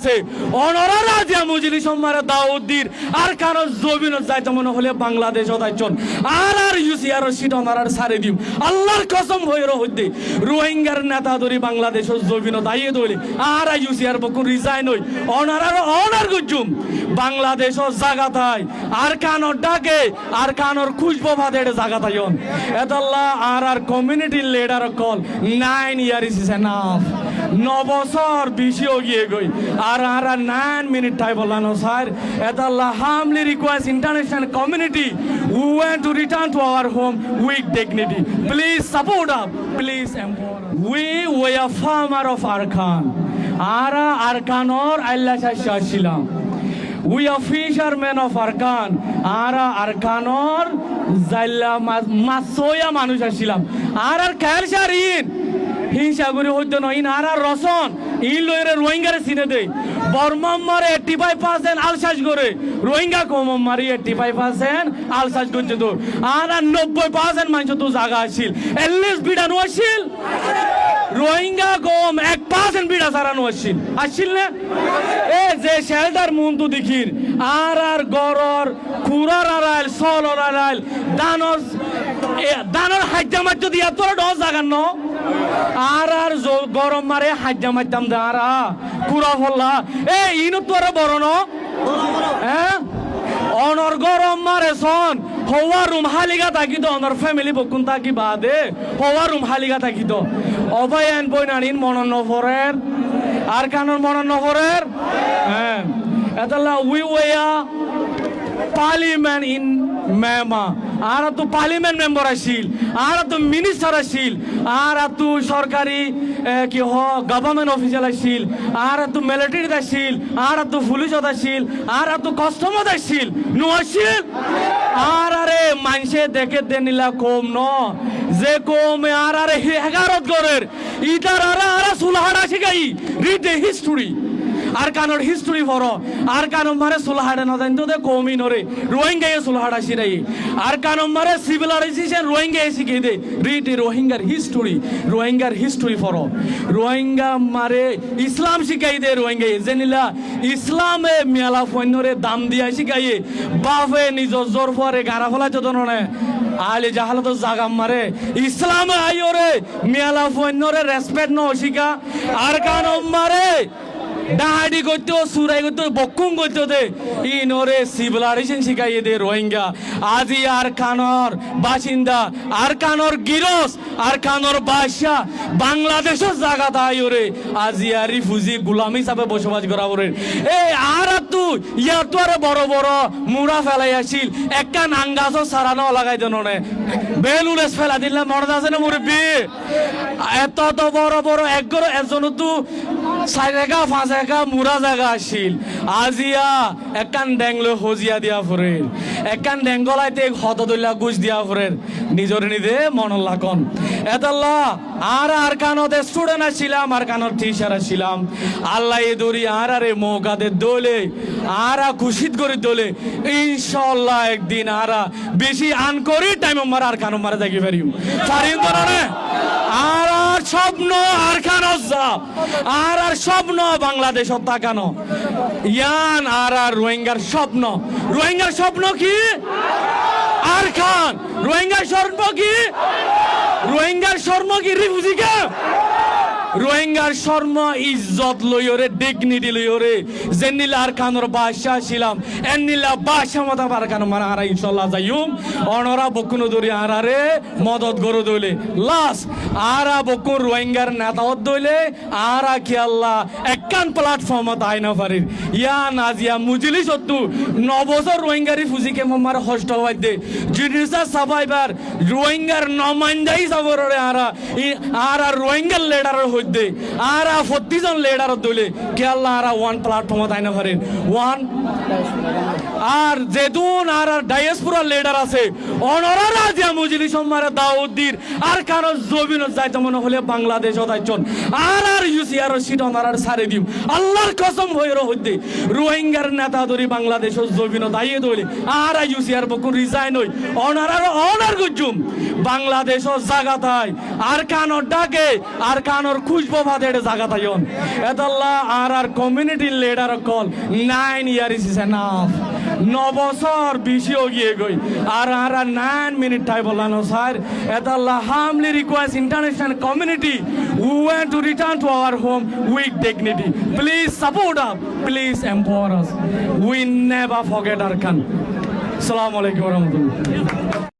আছে অনরা রাজিয়া মজলিস সম্মারে দাউদ্দির আর কারো জমিন যাইতে মনে হলে বাংলাদেশ দাইছন আর ইউসিআর সিট অনারার সারে দিম আল্লাহর কসম হইরো হইতে রোহিঙ্গার নেতা ধরি বাংলাদেশ জমিন দাইয়ে দইলে আর ইউসিআর বকু রিজাইন হই অনারার অনার গুজুম বাংলাদেশ জাগাতাই আর কানর ডাকে আর কানর খুশবো ভাদের জাগাতাইন এদাল্লাহ আর community leader call 9 years is enough 9 বছর বেশি গিয়ে গই আর 9 মিনিট টাই বলানো স্যার এদাল্লাহ হামলি request international community we want to return to our home with dignity. Please support us. Please empower us. We were farmer of Arkan. Ara Arkanor Allah Shashilam. We are fishermen of Arkan. Ara Arkanor Zalla Masoya Manusha Shilam. Ara Kalsharin. হিংসাগুড়ি হইতো নয় নারা Roston ই লইরে রোহিঙ্গারে চিনে দেয় বর্মা মারে 85% আলসাজ করে রোহিঙ্গা কম মারি 85% আলসাজ করছে তো আর 90% মানুষ তো জায়গা আসছিল এলিস্ট বিড়ানো আসছিল রোহিঙ্গা কম 1% বিড়া সারানো আসছিল না এ যে শেল্টার মন তো দেখির আর গরর কুরার আড়াইল সলর আড়াইল দানর হাজ্জা মাত্র দিয়া তোর ডস জাগান ন আর গরম মারে হাজ্জা মারতাম দে আর কুড়া ফল্লা এ ইনো তোর বড় ন হ্যাঁ অনর গরম মারে সন হওয়া রুম হালিগা থাকিত অনর ফ্যামিলি বকুন থাকি বাদে হওয়া রুম হালিগা থাকিত অবাই এন বইনানিন মনন নফরের আর কানর মনন নফরের হ্যাঁ এতাল্লা উই ওয়া পার্লিমেন্ট ইন মেমা আর তো পার্লিমেন্ট মেম্বার আসিল আর তো মিনিস্টার আসিল আর তো সরকারি কি হ গভর্নমেন্ট অফিসিয়াল আসিল আর তো মিলিটারি আসিল আর তো পুলিশ আসিল আর তো কাস্টমার আসিল নো আসিল আর আরে মানুষে দেখে দেনিলা কম ন যে কমে আর আরে 11 গরের ইটার আর সুলহাড়া শিখাই রিড দ্য হিস্টরি আর কানোর হিস্টরি ফরো আর কানো মারে সুলহাড়া না জানতো দে কমি নরে রোহিঙ্গায় সুলহাড়া শিরাই আর কানো মারে সিভিলাইজেশন রোহিঙ্গায় শিখে দে রিড রোহিঙ্গার হিস্টরি ফরো রোহিঙ্গা মারে ইসলাম শিখাই দে রোহিঙ্গায় জেনিলা ইসলামে মেলা ফৈন্যরে দাম দিয়া শিখাইয়ে বাপে নিজ জোর ফরে গারা ফলাই তো নে আলে জাহালত জাগাম মারে ইসলামে আইরে মেলা ফৈন্যরে রেসপেক্ট ন শিখা আর কানো মারে ডাহাডি করতে সুরাই করতে বকুং করতে দে ইনরে সিভিলাইজেশন শিখাইয়ে দে রোহিঙ্গা আজি আর কানর বাসিন্দা আর কানর গিরস আর কানর বাদশা বাংলাদেশের জায়গা তাইরে আজি আর রিফিউজি গোলামি হিসাবে বসবাস করা বলে এই আর তু ইয়া তো আর বড় বড় মুড়া ফেলাই আসিল একটা নাঙ্গাস সারানো লাগাই দেন নে বেলুলেস ফেলা দিলে মনে আছে না মুরব্বি এত তো বড় বড় একজন তো 4 টাকা 5 টাকা মুরা জায়গা আসিল আজিয়া একান ডেংলো হজিয়া দিয়া ফুরে একান ডেঙ্গলাইতে হতদুল্লা গুজ দিয়া ফুরে নিজরে নিজে মন লাকন এতাল্লা আর কানতে স্টুডেন্ট আসছিলাম আর কানর টিচার আসছিলাম আল্লাহ এ দরি আর আরে মৌকাতে দোলে আর খুশিত করে দোলে ইনশাআল্লাহ একদিন আর বেশি আন করি টাইম মার আর কানো মারা দেখি পারিম পারিম তো না আর স্বপ্ন আর কানো যা আর স্বপ্ন বাংলাদেশ তাকানো ইয়ান আর রোহিঙ্গার স্বপ্ন কি আর খান রোহিঙ্গার স্বপ্ন কি রিফিউজি কে রোহিঙ্গার শর্ম ইজ্জত লইরে ডিগনিটি লইরে জেনিলা আর কানর বাদশা ছিলাম এনিলা বাদশা মত আর কান মারা আর ইনশাআল্লাহ যাইম অনরা বকুন দরি আরারে মদত গরো দইলে লাস আরা বকুন রোহিঙ্গার নেতা দইলে আরা কি আল্লাহ একখান প্ল্যাটফর্ম তাই না পারির ইয়া নাজিয়া মুজলিস হতু 9 বছর রোহিঙ্গারি ফুজিকে মার হস্ট হওয়াই দে জিনিসা সাবাইবার রোহিঙ্গার নমাইন্দাই সাবরে আরা রোহিঙ্গার লিডার দে আর 40 জন লিডার দলে কে আল্লাহ আর ওয়ান প্ল্যাটফর্ম তাই না পারেন ওয়ান আর যেতুন আর ডায়াসপোরা লিডার আছে অনরা রাজিয়া মজলিস সম্মারে দাউদ্দির আর কারো জমিন যাইতে মনে হলে বাংলাদেশ দাইছন আর ইউসিআর সিট অনারার সারে দিম আল্লাহর কসম হইরো হইতে রোহিঙ্গার নেতা ধরি বাংলাদেশের জমিন দাইয়ে দইলে আর ইউসিআর বকু রিজাইন হই অনার গুজুম বাংলাদেশের জায়গা তাই আর কানর ডাকে আর কানর খুঁজবো ভাতে এটা জায়গা তাইন এদাল্লাহ আর community leader call 9 years is enough 9 বছর বেশিও গিয়ে গই আর 9 মিনিট টাই বললাম স্যার এদাল্লাহ হামলি request international community we want to return to our home with dignity. Please support us. Please empower us. We never forget our country. Assalamu alaikum warahmatullahi.